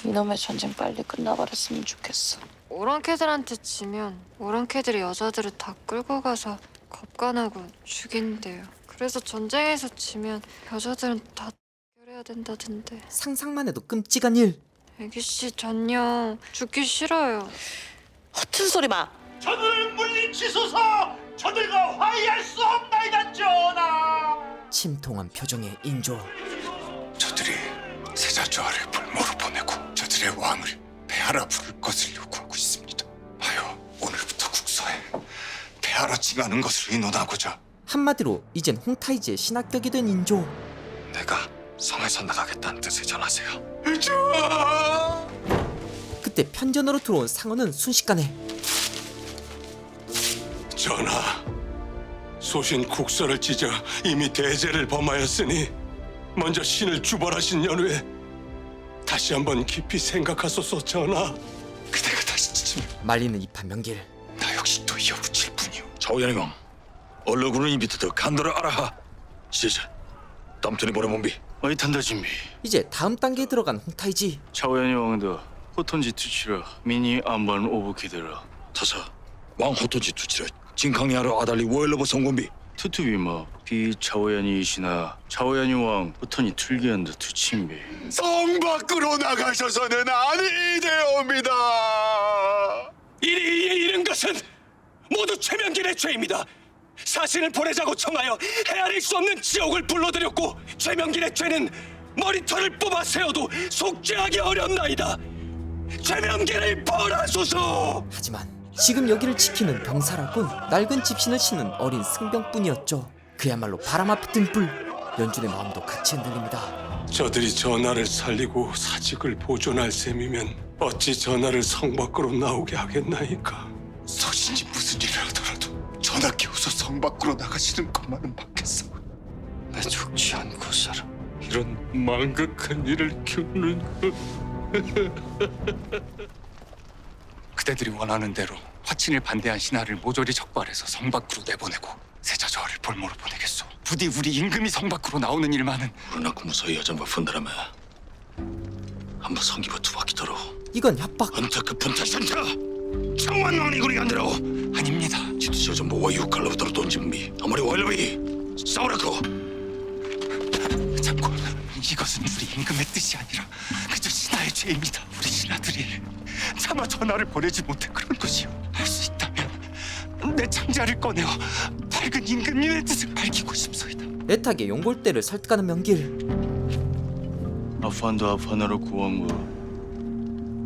이놈의 전쟁 빨리 끝나버렸으면 좋겠어. 오랑캐들한테 지면 오랑캐들이 여자들을 다 끌고 가서 겁간하고 죽인대요. 그래서 전쟁에서 지면 여자들은 다 해야 된다던데. 상상만 해도 끔찍한 일. 애기씨 전혀 죽기 싫어요. 허튼 소리 마. 저들을 물리치소서. 저들과 화해할 수 없나이다 전하. 침통한 표정의 인조. 저들이 세자조아를 불모로 보내고 저들의 왕을 폐하라 부를 것을 요구하고 있습니다. 하여 오늘부터 국서에 폐하라 칭하는 것을 의논하고자. 한마디로 이젠 홍타이지의 신학격이 된 인조. 내가 성에서 나가겠다는 뜻을 전하세요. 좋아. 그때 편전으로 들어온 상어는 순식간에 전하, 소신 국서를 찢어 이미 대죄를 범하였으니 먼저 신을 주벌하신 연후에 다시 한번 깊이 생각하소서 전하. 그대가 다시 찢으면 말리는 이판 명길. 나 역시 또 이어붙일 뿐이오. 자오야니왕 얼르구는 이비트도 간도를 알아하. 시제 땀전에 보내몬비. 어이탄다 준비. 이제 다음 단계에 들어간 홍타이지. 차오연이 왕도 호톤지 투치러 미니 안번 오브키드라. 타사 왕 호토지 투치라 진강야로 아달리 워일러버 성공비. 투투비마 비 차오연이시나 차오연이 왕 호톤이 틀기한다 투친비. 성 밖으로 나가셔서는 아니 되옵니다. 이리 잃은 것은 모두 최명길의 죄입니다. 사신을 보내자고 청하여 헤아릴 수 없는 지옥을 불러들였고 최명길의 죄는 머리털을 뽑아 세워도 속죄하기 어렵나이다. 최명길을 벌하소서. 하지만 지금 여기를 지키는 병사라곤 낡은 집신을 신는 어린 승병뿐이었죠. 그야말로 바람 앞에 든 불. 연준의 마음도 같이 흔들립니다. 저들이 전하를 살리고 사직을 보존할 셈이면 어찌 전하를 성 밖으로 나오게 하겠나이까. 소신이 무슨 일을 하더라도 전하께서 성 밖으로 나가시는 것만은 막겠어. 내 죽지 않고 살아. 이런 망극한 일을 겪는 것. 그대들이 원하는 대로 화친을 반대한 신하를 모조리 적발해서 성 밖으로 내보내고 세자 저하를 볼모로 보내겠소. 부디 우리 임금이 성 밖으로 나오는 일만은 우르나쿠 무서이 여전바 푼다라며. 한번 성기부 두 바퀴 돌어. 이건 협박. 헌터크 푼타산타. 청완왕이 그리 안 들어. 아닙니다. 지투시 여전보와 유칼로부터 돈 준비. 아무리 월러비 싸우라고. 참고 이것은 우리 임금의 뜻이 아니라 그저 신하의 죄입니다. 우리 신하들이 차마 전하를 보내지 못해 그런 것이요. 할 수 있다면 내 창자를 꺼내어 밝은 임금님의 뜻을 밝히고 싶소이다. 애타게 용골대를 설득하는 명길. 아판도 아파나로 구원무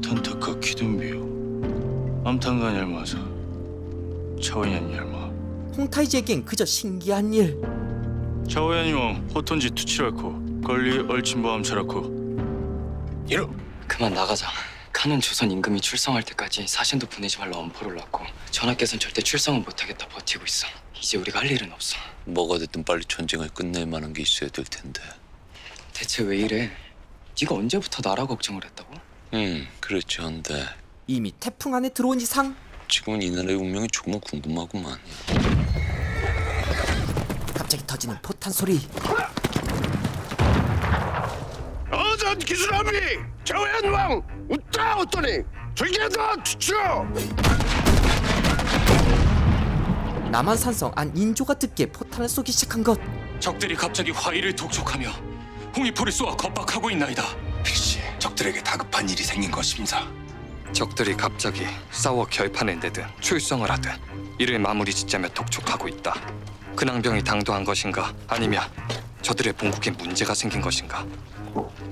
탄타카 키둔비요. 암탄간 얄마사 차오연 얄마. 홍타이지에겐 그저 신기한 일. 차오연이 왕 호톤지 투치라코 걸리 얼친보 암차라코. 이러. 그만 나가자. 칸은 조선 임금이 출성할 때까지 사신도 보내지 말라 엄포를 놨고 전하께서는 절대 출성은 못하겠다 버티고 있어. 이제 우리가 할 일은 없어. 뭐가 됐든 빨리 전쟁을 끝낼 만한 게 있어야 될 텐데. 대체 왜 이래? 네가 언제부터 나라 걱정을 했다고? 그렇지 한데 이미 태풍 안에 들어온 이상. 지금은 이 나라의 운명이 조금 궁금하구만. 갑자기 터지는 포탄 소리. 어전 기술함이 조연왕 웃다 웃더니 들게다 투쳐. 남한산성 안 인조가 듣기에 포탄을 쏘기 시작한 것. 적들이 갑자기 화의를 독촉하며 홍위포를 쏘아 겁박하고 있나이다. 필시 적들에게 다급한 일이 생긴 것입니다. 적들이 갑자기 싸워 결판을 내든 출성을 하든 이를 마무리 짓자며 독촉하고 있다. 근황병이 당도한 것인가 아니면 저들의 본국에 문제가 생긴 것인가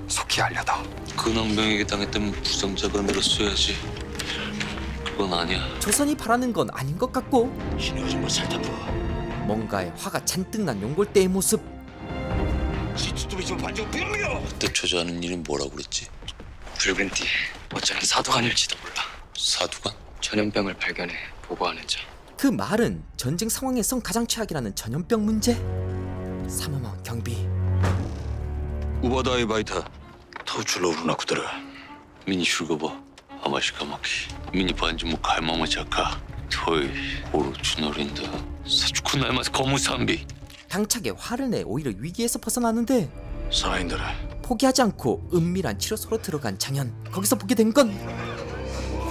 속히 알려다오. 근황병에게 당했다면 부상자가 늘었어야지. 그건 아니야. 조선이 바라는 건 아닌 것 같고 신의 좀 살펴봐. 뭔가에 화가 잔뜩 난 용골대의 모습. 지투비 좀 반정 비밀이요. 그때 처자하는 일은 뭐라고 그랬지? 붉은 띠 어쩌면 사도관일지도 몰라. 사두관? 전염병을 발견해 보고하는 자. 그 말은 전쟁 상황에선 가장 최악이라는 전염병 문제. 삼엄한 경비. 우바다이 바이타 타우출로 우르나쿠드라. 미니 슈거버 아마시카마키 미니 반지모 갈마마 자카 토이 오로추노린다 사주쿠 날마스 거무산비. 당차게 화를 내 오히려 위기에서 벗어나는데 사인들아. 포기하지 않고 은밀한 치료소로 들어간 장현. 거기서 보게 된 건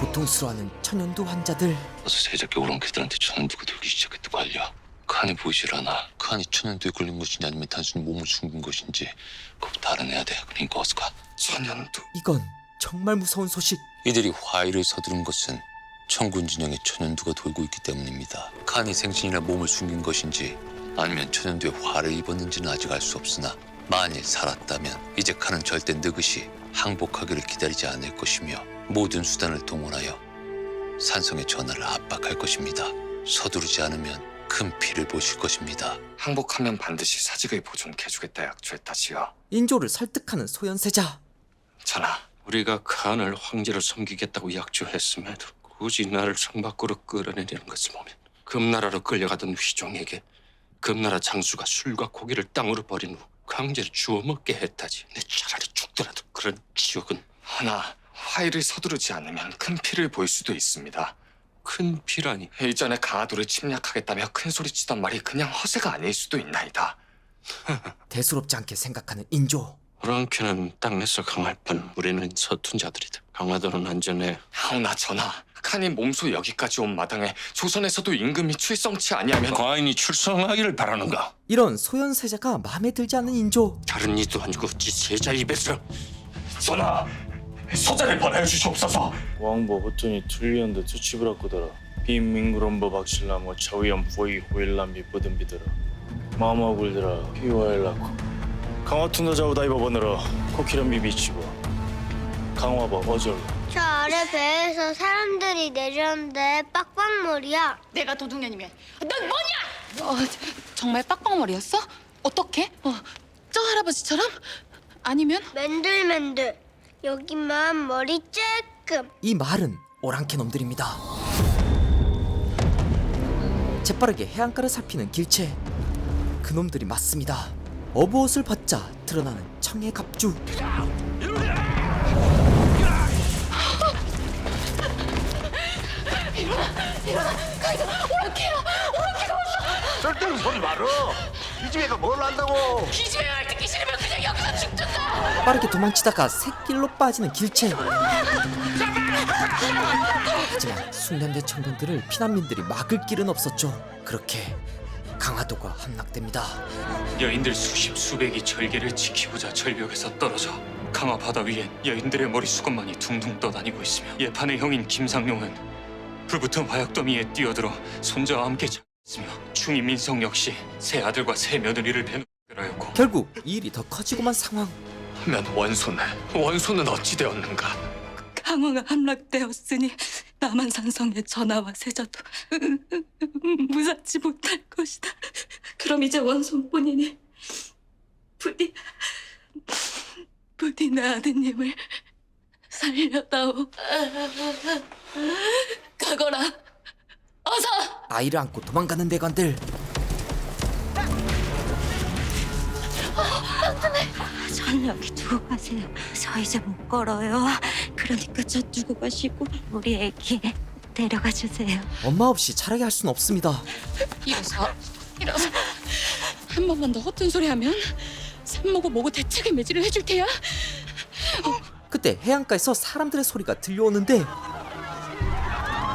고통스러워하는 천연두 환자들. 어서 세자께 오랑캐들한테 천연두가 돌기 시작했다고 알려. 칸이 보이질 않아. 칸이 천연두에 걸린 것인지 아니면 단순히 몸을 숨긴 것인지 그것부터 알아내야 돼. 그러니까 어서 가. 천연두. 이건 정말 무서운 소식. 이들이 화의를 서두른 것은 청군 진영에 천연두가 돌고 있기 때문입니다. 칸이 생신이나 몸을 숨긴 것인지 아니면 천연두에 화를 입었는지는 아직 알 수 없으나 만일 살았다면 이제 칸은 절대 느긋이 항복하기를 기다리지 않을 것이며 모든 수단을 동원하여 산성의 전하를 압박할 것입니다. 서두르지 않으면 큰 피를 보실 것입니다. 항복하면 반드시 사직의 보존해주겠다 약조했다지요. 인조를 설득하는 소현세자. 전하, 우리가 칸을 황제를 섬기겠다고 약조했음에도 굳이 나를 성 밖으로 끌어내려는 것을 보면 금나라로 끌려가던 휘종에게 금나라 장수가 술과 고기를 땅으로 버린 후 강제로 주워 먹게 했다지. 내 차라리 죽더라도 그런 지옥은. 하나, 화의를 서두르지 않으면 큰 피를 볼 수도 있습니다. 큰 피라니. 이전에 강화도를 침략하겠다며 큰 소리치던 말이 그냥 허세가 아닐 수도 있나이다. 대수롭지 않게 생각하는 인조. 오랑캐는 땅에서 강할 뿐 우리는 서툰 자들이다. 강화도는 안전해. 하오나 전하, 칸이 몸소 여기까지 온 마당에 조선에서도 임금이 출성치 아니하면 과인이 출성하기를 바라는가? 이런 소현세자가 마음에 들지 않는 인조. 다른 이도 아니고 지 세자 입에서. 전하, 서자를 벌하여 주시옵소서. 왕보 호톤이 툴리언드 투치브라꾸더라 빈민구론보 박실나무 차위엄 포이 호일람비 뿌든비더라 마마굴드라 피와일라코 강화투노 자우다이버버너라 코키람비 비치고 강화버 어절로. 저 아래 배에서 사람들이 내렸는데 빡빡머리야. 내가 도둑년이면 넌 뭐냐? 정말 빡빡머리였어? 어떻게? 저 할아버지처럼? 아니면? 맨들맨들. 여기만 머리 쬐끔. 이 말은 오랑캐 놈들입니다. 재빠르게 해안가를 살피는 길체. 그놈들이 맞습니다. 어부옷을 벗자 드러나는 청의 갑주. 일어나, 가이드, 오랑캐야, 오랑캐가 왔어. 절대로 소리 말어. 이 집애가 뭘 안다고. 기집애 말 듣기 싫으면 그냥 여기서 죽든가. 빠르게 도망치다가 샛길로 빠지는 길체. 하지만 숙련된 청년들을 피난민들이 막을 길은 없었죠. 그렇게 강화도가 함락됩니다. 여인들 수십 수백이 절개를 지키고자 절벽에서 떨어져 강화 바다 위엔 여인들의 머리 수건만이 둥둥 떠다니고 있으며 예판의 형인 김상룡은 불붙은 화약더미에 뛰어들어 손자와 함께 자있으며 충이 민성 역시 세 아들과 세 며느리를 배놓으라였고 결국 이 일이 더 커지고만 상황. 하면 원소는 어찌 되었는가? 강화가 함락되었으니 남한산성의 전하와 세자도 무사치 못할 것이다. 그럼 이제 원손뿐이니 부디 내 아드님을 살려다오. 가거라. 어서. 아이를 안고 도망가는 대관들. 전 여기 두고 가세요. 저 이제 못 걸어요. 그러니까 저 두고 가시고 우리 애기 데려가 주세요. 엄마 없이 자라게 할 수는 없습니다. 일어서. 한 번만 더 허튼 소리 하면 산모고 뭐고 대책을 매질을 해줄 테야. 그때 해안가에서 사람들의 소리가 들려오는데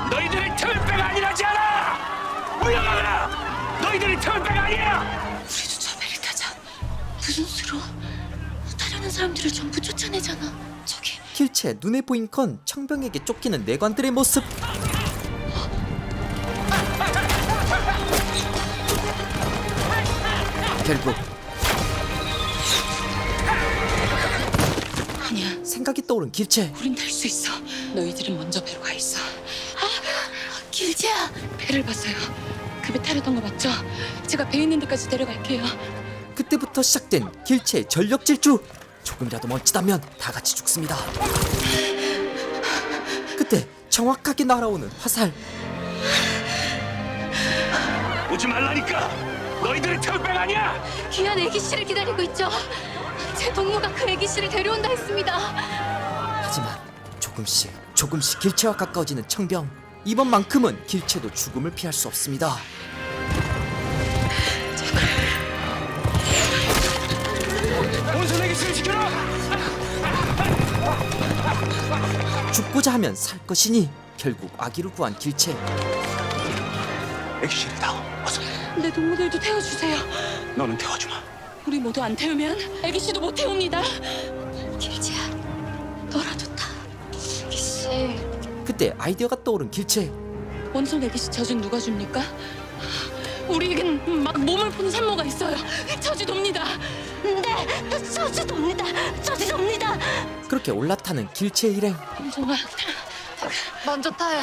너희들이 태울 배가 아니라지 않아! 물러가거라! 너희들이 태울 배가 아니야! 우리도 저 배를 타자. 무슨 수로? 타려는 사람들을 전부 쫓아내잖아. 저기. 길체 눈에 보인 건 청병에게 쫓기는 내관들의 모습. 결국 아니야. 생각이 떠오른 길체. 우린 탈 수 있어. 너희들은 먼저 배로 가 있어. 길지야. 배를 봤어요. 그 배 타려던 거 맞죠? 제가 배 있는 데까지 데려갈게요. 그때부터 시작된 길체의 전력 질주. 조금이라도 멋지다면 다 같이 죽습니다. 그때 정확하게 날아오는 화살. 오지 말라니까! 너희들이 태울 배가 아니야! 귀한 애기씨를 기다리고 있죠. 제 동무가 그 애기씨를 데려온다 했습니다. 하지만 조금씩 길체와 가까워지는 청병. 이번만큼은 길체도 죽음을 피할 수 없습니다. 원손 애기씨를 지켜라! 죽고자 하면 살 것이니 결국 아기를 구한 길체. 애기씨를 다오, 어서. 내 동무들도 태워주세요. 너는 태워주마. 우리 모두 안 태우면 애기씨도 못 태웁니다. 길지야, 너라도 타. 애기씨. 그때 아이디어가 떠오른 길체. 원손 애기씨 젖은 누가 줍니까? 우리에겐 막 몸을 푸는 산모가 있어요. 젖이 돕니다. 네, 저지 돕니다. 그렇게 올라타는 길체의 일행. 정말 먼저 타요.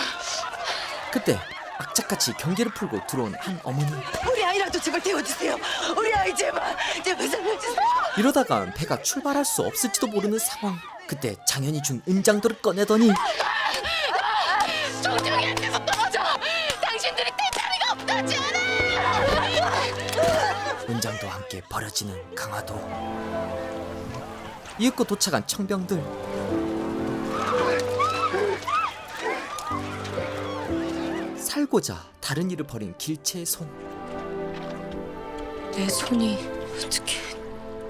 그때 악착같이 경계를 풀고 들어온 한 어머니. 우리 아이라도 제발 태워주세요. 우리 아이 제발 살려주세요. 이러다간 배가 출발할 수 없을지도 모르는 상황. 그때 장현이 준 은장도를 꺼내더니 조정이한테서 떨어져. 당신들이 뗄 자리가 없다지 않아. 소리와 함께 버려지는 강화도. 이윽고 도착한 청병들. 살고자 다른 일을 벌인 길체의 손. 내 손이 어떻게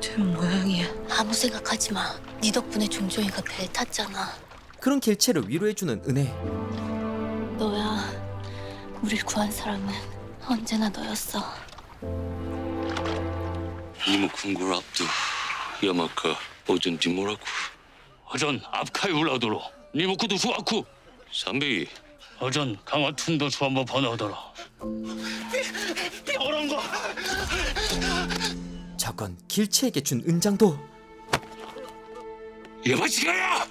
된 모양이야? 아무 생각하지 마. 네 덕분에 종종이가 배 탔잖아. 그런 길체를 위로해주는 은혜. 너야. 우릴 구한 사람은 언제나 너였어. 니모 궁굴 앞두 야마카 어전 디모라고 어전 앞카이 울라도로 니모쿠도 후아쿠 삼비 어전 강화툰도 수한번 번어더라. 어른 거. 저건 길체에게 준 은장도. 야마치가야!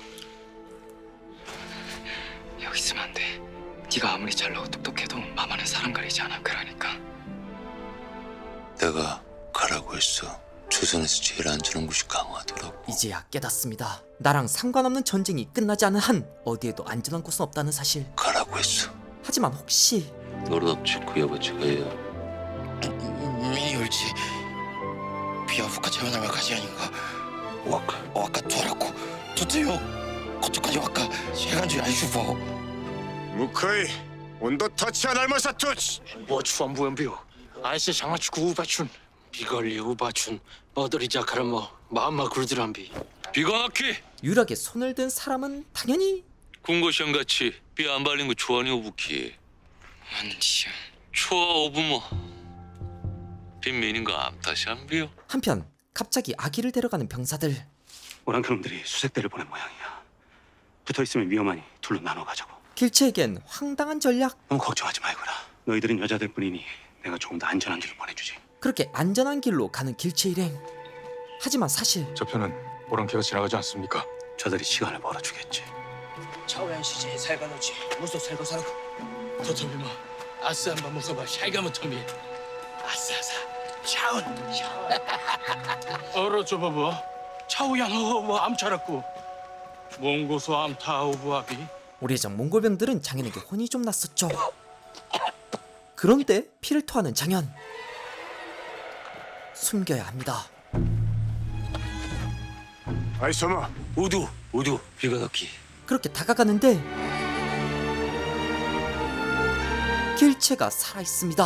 여기 있으면 안 돼. 네가 아무리 잘나고 똑똑해도 마마는 사람 가리지 않아. 그러니까. 내가 가라고 했어. 조선에서 제일 안전한 곳이 강화도라고. 이제야 깨닫습니다. 나랑 상관없는 전쟁이 끝나지 않은 한 어디에도 안전한 곳은 없다는 사실. 가라고 했어. 하지만 혹시 너답지 그 야마치가야. 미니올지 비아프카 재현하며 가지 아닌가. 와까 돌았고 도대요 거쪽까지 와까 시간주 아이슈퍼 무카이 온도 터치한 알마사토치. 뭐 추한부연비요. 아이씨 장아추구 우바춘 비걸리 우바춘 머더리자 카르모 마음마 굴드란비. 비가나키 유락에 손을 든 사람은 당연히 군고시안같이 비 안 발린 거 좋아하니 오부키 안디야. 초아 오부모 빈민인가 암타시안비요. 한편 갑자기 아기를 데려가는 병사들. 오랑캐놈들이 수색대를 보낸 모양이야. 붙어있으면 위험하니 둘로 나눠 가자고. 길체에겐 황당한 전략. 너무 걱정하지 말거라. 너희들은 여자들 뿐이니 내가 조금 더 안전한 길로 보내주지. 그렇게 안전한 길로 가는 길체 일행. 하지만 사실 저편은 오랑캐가 지나가지 않습니까? 저들이 시간을 벌어주겠지. 차오얀 시제에 살가노지 무소 살고 살고 도토미마 아스 한번 먹어봐. 샤이가모 토미 아싸사 샤운 얼어 줘봐봐. 차우양 허허 암차랐고 몽고소 암타우부아비. 오래전 몽골병들은 장현에게 혼이 좀 났었죠. 그런데 피를 토하는 장현. 숨겨야 합니다. 아이소마 우두 비가나키. 그렇게 다가가는데 길체가 살아있습니다.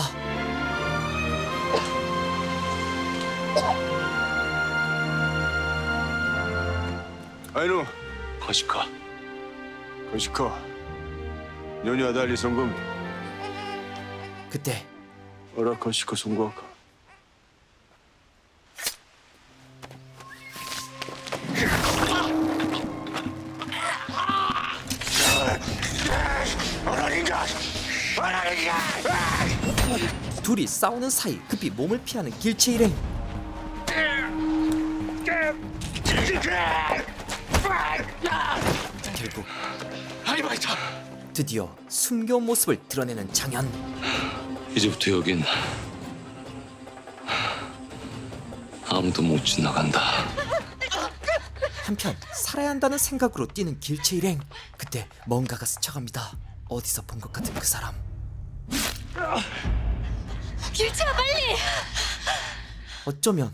아이노 거시카 거시카 년이 달리 성금 그때 어라 거시카 송구아카 둘이 싸우는 사이 급히 몸을 피하는 길체 일행. 결국 드디어 숨겨온 모습을 드러내는 장현. 이제부터 여긴 아무도 못 지나간다. 한편 살아야 한다는 생각으로 뛰는 길체 일행. 그때 뭔가가 스쳐갑니다. 어디서 본 것 같은 그 사람. 길치야 빨리! 어쩌면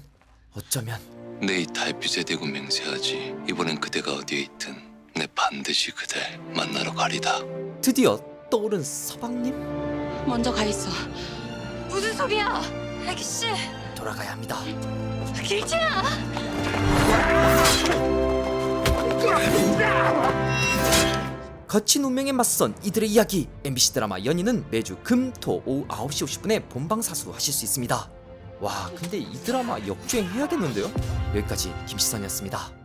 내 이 달빛에 대고 맹세하지. 이번엔 그대가 어디에 있든 내 반드시 그댈 만나러 가리다. 드디어 떠오른 서방님. 먼저 가 있어. 무슨 소리야? 아기씨. 돌아가야 합니다. 길치야! 거친 운명에 맞선 이들의 이야기. MBC 드라마 연인은 매주 금, 토 오후 9시 50분에 본방사수 하실 수 있습니다. 와, 근데 이 드라마 역주행해야겠는데요? 여기까지 김시선이었습니다.